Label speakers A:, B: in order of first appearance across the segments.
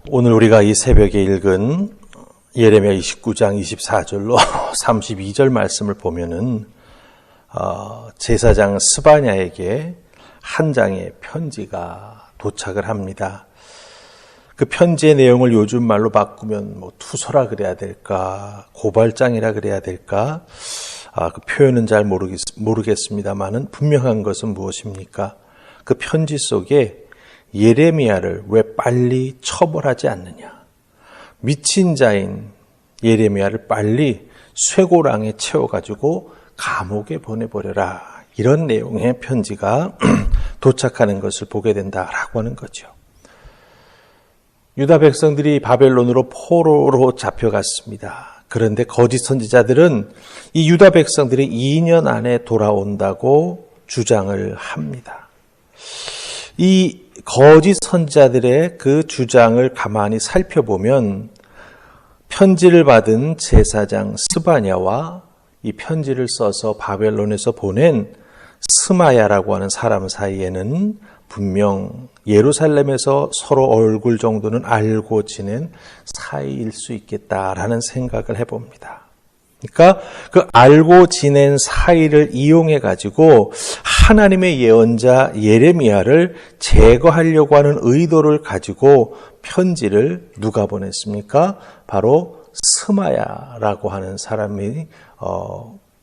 A: 오늘 우리가 이 새벽에 읽은 예레미야 29장 24절로 32절 말씀을 보면은 제사장 스바냐에게 한 장의 편지가 도착을 합니다. 그 편지의 내용을 요즘 말로 바꾸면 투서라 그래야 될까, 고발장이라 그래야 될까, 그 표현은 잘 모르겠습니다만은 분명한 것은 무엇입니까? 그 편지 속에 예레미야를 왜 빨리 처벌하지 않느냐, 미친 자인 예레미야를 빨리 쇠고랑에 채워가지고 감옥에 보내버려라, 이런 내용의 편지가 도착하는 것을 보게 된다라고 하는 거죠. 유다 백성들이 바벨론으로 포로로 잡혀갔습니다. 그런데 거짓 선지자들은 이 유다 백성들이 2년 안에 돌아온다고 주장을 합니다. 이 거짓 선지자들의 그 주장을 가만히 살펴보면 편지를 받은 제사장 스바냐와 이 편지를 써서 바벨론에서 보낸 스마야라고 하는 사람 사이에는 분명 예루살렘에서 서로 얼굴 정도는 알고 지낸 사이일 수 있겠다라는 생각을 해봅니다. 그러니까 그 알고 지낸 사이를 이용해 가지고 하나님의 예언자 예레미야를 제거하려고 하는 의도를 가지고 편지를 누가 보냈습니까? 바로 스마야라고 하는 사람이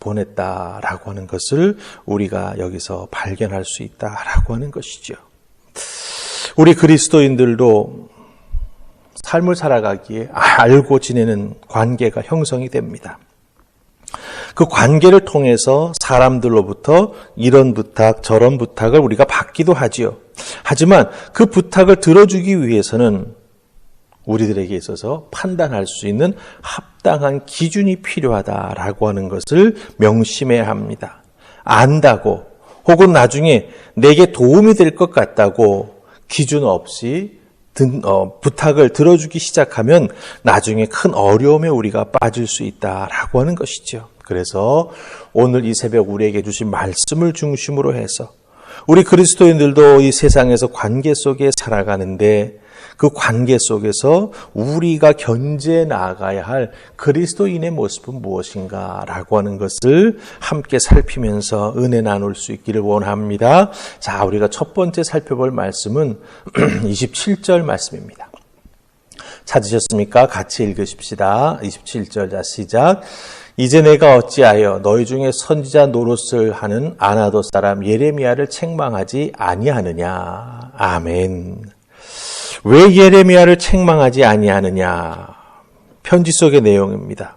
A: 보냈다라고 하는 것을 우리가 여기서 발견할 수 있다라고 하는 것이죠. 우리 그리스도인들도 삶을 살아가기에 알고 지내는 관계가 형성이 됩니다. 그 관계를 통해서 사람들로부터 이런 부탁 저런 부탁을 우리가 받기도 하지요. 하지만 그 부탁을 들어주기 위해서는 우리들에게 있어서 판단할 수 있는 합당한 기준이 필요하다라고 하는 것을 명심해야 합니다. 안다고 혹은 나중에 내게 도움이 될 것 같다고 기준 없이 부탁을 들어주기 시작하면 나중에 큰 어려움에 우리가 빠질 수 있다라고 하는 것이죠. 그래서 오늘 이 새벽 우리에게 주신 말씀을 중심으로 해서 우리 그리스도인들도 이 세상에서 관계 속에 살아가는데 그 관계 속에서 우리가 견지해 나아가야 할 그리스도인의 모습은 무엇인가라고 하는 것을 함께 살피면서 은혜 나눌 수 있기를 원합니다. 자, 우리가 첫 번째 살펴볼 말씀은 27절 말씀입니다. 찾으셨습니까? 같이 읽으십시다. 27절, 자, 시작. 이제 내가 어찌하여 너희 중에 선지자 노릇을 하는 아나도 사람 예레미야를 책망하지 아니하느냐. 아멘. 왜 예레미야를 책망하지 아니하느냐. 편지 속의 내용입니다.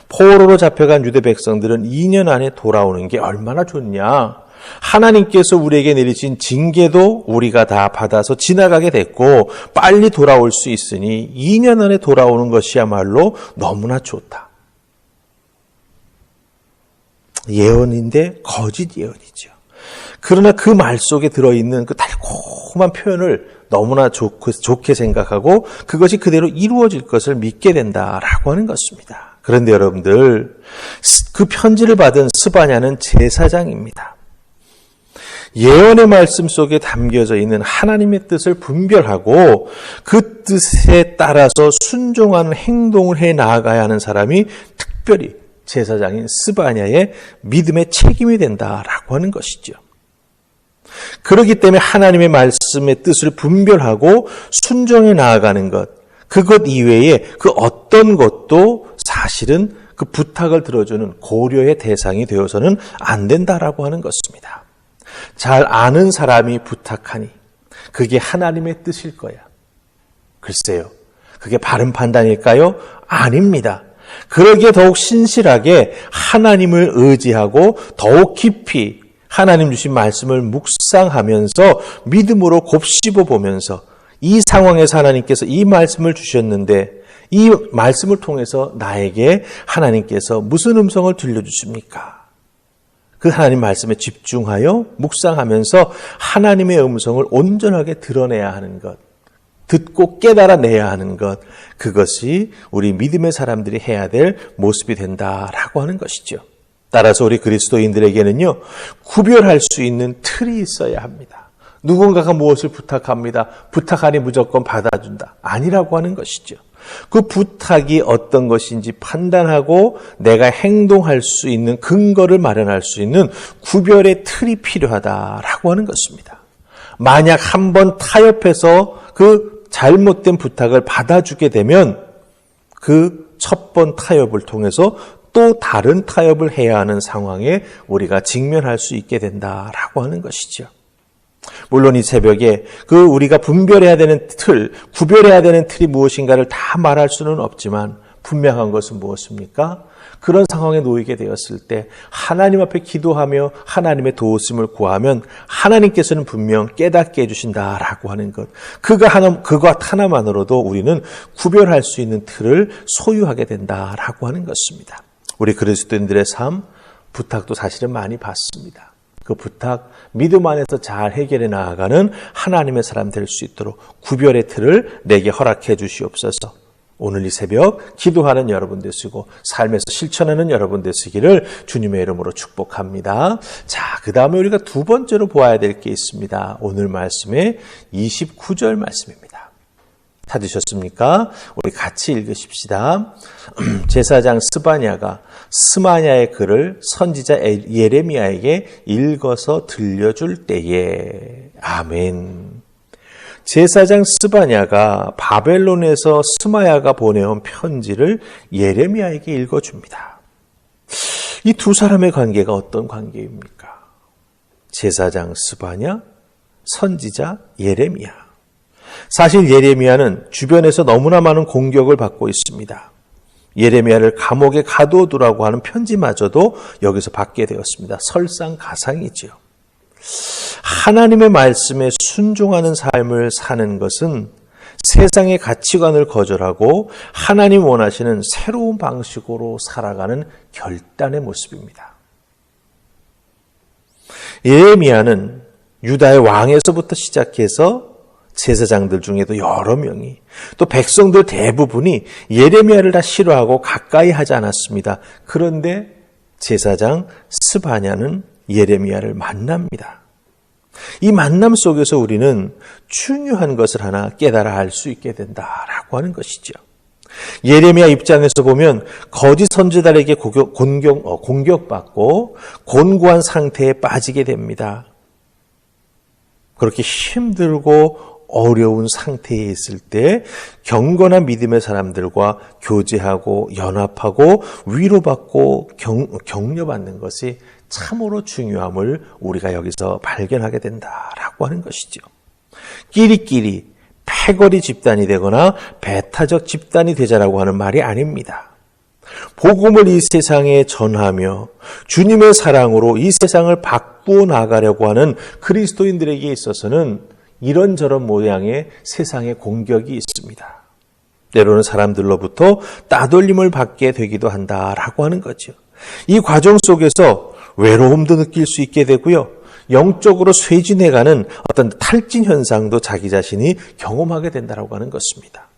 A: 포로로 잡혀간 유대 백성들은 2년 안에 돌아오는 게 얼마나 좋냐. 하나님께서 우리에게 내리신 징계도 우리가 다 받아서 지나가게 됐고 빨리 돌아올 수 있으니 2년 안에 돌아오는 것이야말로 너무나 좋다. 예언인데 거짓 예언이죠. 그러나 그 말 속에 들어있는 그 달콤한 표현을 너무나 좋게 생각하고 그것이 그대로 이루어질 것을 믿게 된다라고 하는 것입니다. 그런데 여러분들, 그 편지를 받은 스바냐는 제사장입니다. 예언의 말씀 속에 담겨져 있는 하나님의 뜻을 분별하고 그 뜻에 따라서 순종하는 행동을 해 나아가야 하는 사람이 특별히 제사장인 스바냐의 믿음의 책임이 된다라고 하는 것이죠. 그렇기 때문에 하나님의 말씀의 뜻을 분별하고 순종해 나아가는 것, 그것 이외에 그 어떤 것도 사실은 그 부탁을 들어주는 고려의 대상이 되어서는 안 된다라고 하는 것입니다. 잘 아는 사람이 부탁하니 그게 하나님의 뜻일 거야. 글쎄요, 그게 바른 판단일까요? 아닙니다. 그러기에 더욱 신실하게 하나님을 의지하고 더욱 깊이 하나님 주신 말씀을 묵상하면서 믿음으로 곱씹어 보면서 이 상황에서 하나님께서 이 말씀을 주셨는데 이 말씀을 통해서 나에게 하나님께서 무슨 음성을 들려주십니까? 그 하나님 말씀에 집중하여 묵상하면서 하나님의 음성을 온전하게 드러내야 하는 것, 듣고 깨달아내야 하는 것, 그것이 우리 믿음의 사람들이 해야 될 모습이 된다라고 하는 것이죠. 따라서 우리 그리스도인들에게는요, 구별할 수 있는 틀이 있어야 합니다. 누군가가 무엇을 부탁합니다. 부탁하니 무조건 받아준다. 아니라고 하는 것이죠. 그 부탁이 어떤 것인지 판단하고 내가 행동할 수 있는 근거를 마련할 수 있는 구별의 틀이 필요하다라고 하는 것입니다. 만약 한번 타협해서 그 잘못된 부탁을 받아주게 되면 그 첫 번 타협을 통해서 또 다른 타협을 해야 하는 상황에 우리가 직면할 수 있게 된다라고 하는 것이죠. 물론 이 새벽에 그 우리가 분별해야 되는 틀, 구별해야 되는 틀이 무엇인가를 다 말할 수는 없지만 분명한 것은 무엇입니까? 그런 상황에 놓이게 되었을 때 하나님 앞에 기도하며 하나님의 도우심을 구하면 하나님께서는 분명 깨닫게 해주신다라고 하는 것. 그것 하나만으로도 우리는 구별할 수 있는 틀을 소유하게 된다라고 하는 것입니다. 우리 그리스도인들의 삶, 부탁도 사실은 많이 받습니다. 그 부탁, 믿음 안에서 잘 해결해 나아가는 하나님의 사람 될 수 있도록 구별의 틀을 내게 허락해 주시옵소서. 오늘 이 새벽 기도하는 여러분 되시고 삶에서 실천하는 여러분 되시기를 주님의 이름으로 축복합니다. 자, 그 다음에 우리가 두 번째로 보아야 될 게 있습니다. 오늘 말씀의 29절 말씀입니다. 찾으셨습니까? 우리 같이 읽으십시다. 제사장 스바냐가 스마냐의 글을 선지자 예레미야에게 읽어서 들려줄 때에 아멘. 제사장 스바냐가 바벨론에서 스마야가 보내온 편지를 예레미야에게 읽어줍니다. 이 두 사람의 관계가 어떤 관계입니까? 제사장 스바냐, 선지자 예레미야. 사실 예레미야는 주변에서 너무나 많은 공격을 받고 있습니다. 예레미야를 감옥에 가둬두라고 하는 편지마저도 여기서 받게 되었습니다. 설상가상이지요. 하나님의 말씀에 순종하는 삶을 사는 것은 세상의 가치관을 거절하고 하나님 원하시는 새로운 방식으로 살아가는 결단의 모습입니다. 예레미야는 유다의 왕에서부터 시작해서 제사장들 중에도 여러 명이 또 백성들 대부분이 예레미야를 다 싫어하고 가까이 하지 않았습니다. 그런데 제사장 스바냐는 예레미야를 만납니다. 이 만남 속에서 우리는 중요한 것을 하나 깨달아 알 수 있게 된다라고 하는 것이죠. 예레미야 입장에서 보면 거짓 선지자에게 공격받고 곤고한 상태에 빠지게 됩니다. 그렇게 힘들고 어려운 상태에 있을 때 경건한 믿음의 사람들과 교제하고 연합하고 위로받고 격려받는 것이 참으로 중요함을 우리가 여기서 발견하게 된다라고 하는 것이죠. 끼리끼리 패거리 집단이 되거나 배타적 집단이 되자라고 하는 말이 아닙니다. 복음을 이 세상에 전하며 주님의 사랑으로 이 세상을 바꾸어 나가려고 하는 그리스도인들에게 있어서는 이런저런 모양의 세상의 공격이 있습니다. 때로는 사람들로부터 따돌림을 받게 되기도 한다라고 하는 거죠. 이 과정 속에서 외로움도 느낄 수 있게 되고요. 영적으로 쇠진해가는 어떤 탈진 현상도 자기 자신이 경험하게 된다라고 하는 것입니다.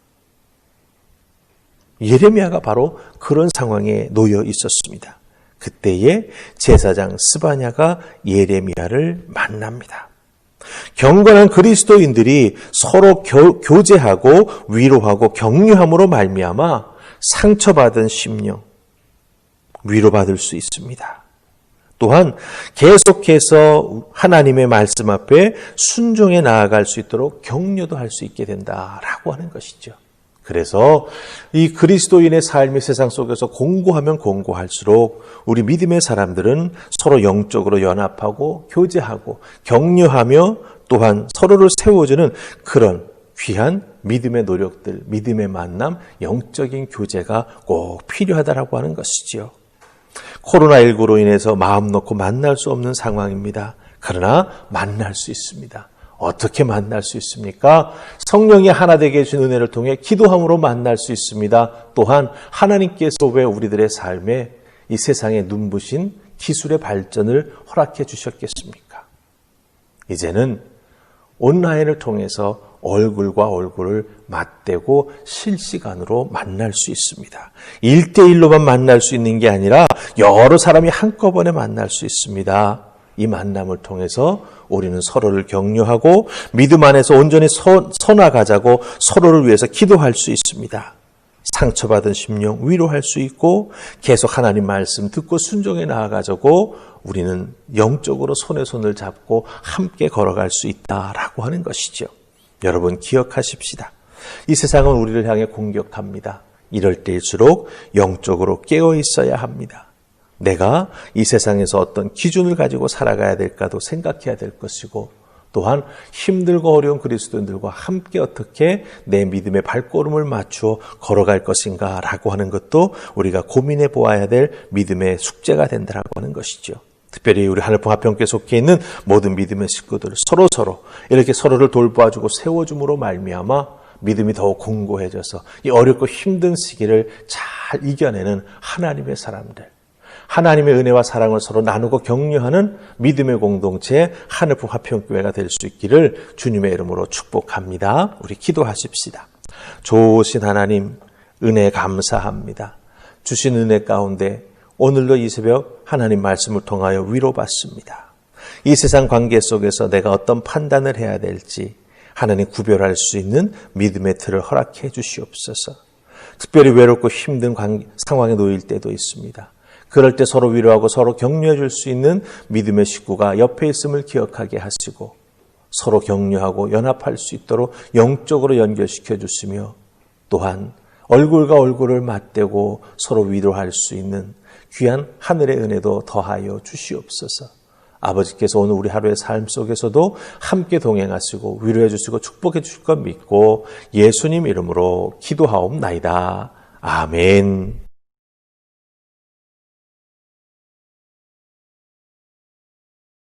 A: 예레미야가 바로 그런 상황에 놓여 있었습니다. 그때에 제사장 스바냐가 예레미야를 만납니다. 경건한 그리스도인들이 서로 교제하고 위로하고 격려함으로 말미암아 상처받은 심령 위로받을 수 있습니다. 또한 계속해서 하나님의 말씀 앞에 순종해 나아갈 수 있도록 격려도 할 수 있게 된다라고 하는 것이죠. 그래서 이 그리스도인의 삶이 세상 속에서 공고하면 공고할수록 우리 믿음의 사람들은 서로 영적으로 연합하고 교제하고 격려하며 또한 서로를 세워주는 그런 귀한 믿음의 노력들, 믿음의 만남, 영적인 교제가 꼭 필요하다라고 하는 것이지요. 코로나19로 인해서 마음 놓고 만날 수 없는 상황입니다. 그러나 만날 수 있습니다. 어떻게 만날 수 있습니까? 성령이 하나 되게 해주신 은혜를 통해 기도함으로 만날 수 있습니다. 또한 하나님께서 왜 우리들의 삶에 이 세상에 눈부신 기술의 발전을 허락해 주셨겠습니까? 이제는 온라인을 통해서 얼굴과 얼굴을 맞대고 실시간으로 만날 수 있습니다. 1대1로만 만날 수 있는 게 아니라 여러 사람이 한꺼번에 만날 수 있습니다. 이 만남을 통해서 우리는 서로를 격려하고 믿음 안에서 온전히 서나가자고 서로를 위해서 기도할 수 있습니다. 상처받은 심령 위로할 수 있고 계속 하나님 말씀 듣고 순종해 나아가자고 우리는 영적으로 손에 손을 잡고 함께 걸어갈 수 있다라고 하는 것이죠. 여러분 기억하십시다. 이 세상은 우리를 향해 공격합니다. 이럴 때일수록 영적으로 깨어 있어야 합니다. 내가 이 세상에서 어떤 기준을 가지고 살아가야 될까도 생각해야 될 것이고 또한 힘들고 어려운 그리스도인들과 함께 어떻게 내 믿음의 발걸음을 맞추어 걸어갈 것인가라고 하는 것도 우리가 고민해 보아야 될 믿음의 숙제가 된다라고 하는 것이죠. 특별히 우리 하늘풍 화평교에 속해 있는 모든 믿음의 식구들 서로 이렇게 서로를 돌봐주고 세워줌으로 말미암아 믿음이 더욱 공고해져서 이 어렵고 힘든 시기를 잘 이겨내는 하나님의 사람들, 하나님의 은혜와 사랑을 서로 나누고 격려하는 믿음의 공동체 하늘풍 화평교회가 될 수 있기를 주님의 이름으로 축복합니다. 우리 기도하십시다. 좋으신 하나님, 은혜 감사합니다. 주신 은혜 가운데 오늘도 이 새벽 하나님 말씀을 통하여 위로받습니다. 이 세상 관계 속에서 내가 어떤 판단을 해야 될지 하나님 구별할 수 있는 믿음의 틀을 허락해 주시옵소서. 특별히 외롭고 힘든 상황에 놓일 때도 있습니다. 그럴 때 서로 위로하고 서로 격려해 줄 수 있는 믿음의 식구가 옆에 있음을 기억하게 하시고 서로 격려하고 연합할 수 있도록 영적으로 연결시켜 주시며 또한 얼굴과 얼굴을 맞대고 서로 위로할 수 있는 귀한 하늘의 은혜도 더하여 주시옵소서. 아버지께서 오늘 우리 하루의 삶 속에서도 함께 동행하시고 위로해 주시고 축복해 주실 것 믿고 예수님 이름으로 기도하옵나이다. 아멘.